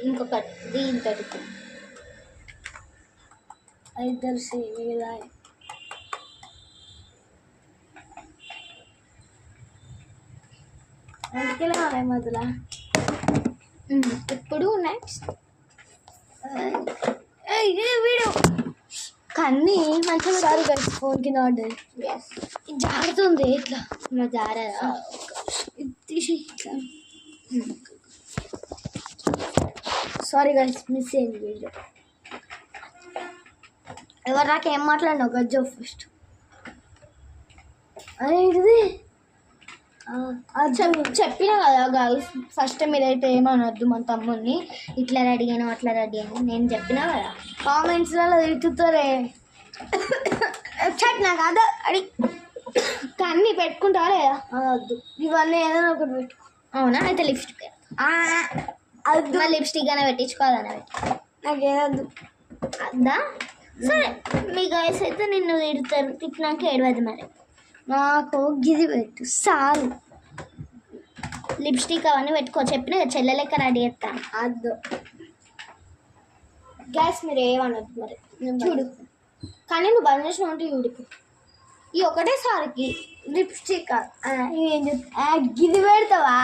ఇంకొకటి దీంతో ఇద్దరు సేమియా అందుకే మొదల. ఇప్పుడు నెక్స్ట్ వీడియో కన్నీ మంచిగా సారీ గైస్ ఫోన్కి ఆర్డర్ జారుతుంది ఇట్లా జారదా తీసి ఇట్లా. సారీ గైస్ మిస్ అయింది వీడియో. ఎవరు నాకు ఏం మాట్లాడినావు గజ్జో ఫస్ట్ అదేంటిది చెప్పినా కదా గైస్ ఫస్ట్ మీరైతే ఏమనొద్దు మన తమ్ముడిని ఇట్లా రెడీ అయినా అట్లా రెడీ అయినా నేను చెప్పినా కదా. కామెంట్స్లలో తిట్టుతారే చట్ నాకు అదే అడి కన్నీ పెట్టుకుంటావా లేదా వద్దు ఇవన్నీ ఏదైనా ఒకటి పెట్టుకో. అవునా అయితే లిప్స్టిక్ అది మా లిప్స్టిక్ అయినా పెట్టించుకోవాలన్నా నాకేదద్దు అద్దా సరే మీ గైస్ అయితే నిన్ను తిడతారు తిట్టినాక ఏడవద్దు మరి నాకు గిది పెట్టు సారు లిప్స్టిక్ అవన్నీ పెట్టుకో చెప్పిన చెల్లె లెక్క రెడీ చేస్తాను అద్దు గ్యాస్ మీరు ఏమనొద్దు మరి చూడు కానీ నువ్వు బంద్ చేసిన ఉంటే చూడుకు ఈ ఒకటేసారికి లిప్స్టిక్ ఏం చెప్తా గిది పెడతావా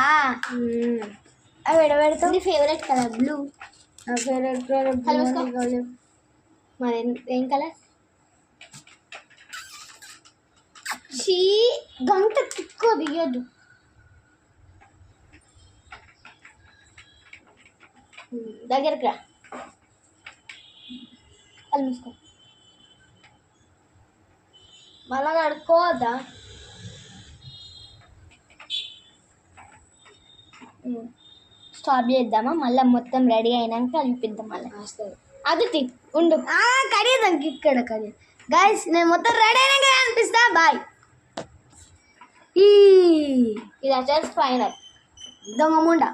అవి పెడతావు. నీ ఫేవరెట్ కలర్ బ్లూ. నా ఫేవరెట్ కలర్ బ్లూ. మరి ఏం కలర్ చీ గంట తిక్కో దిగద్దు దగ్గరికి రా కళ్ళు మూసుకో మళ్ళా కడుక్కోవద్దా స్టాప్ చేద్దామా మళ్ళీ మొత్తం రెడీ అయినాక అనిపిద్దాం మళ్ళీ అది ఉండు కడియదానికి ఇక్కడ కడి గైస్ నేను మొత్తం రెడీ అయినాక అనిపిస్తా బాయ్. ఇది వచ్చేసి ఫైనల్ దొంగ ముండా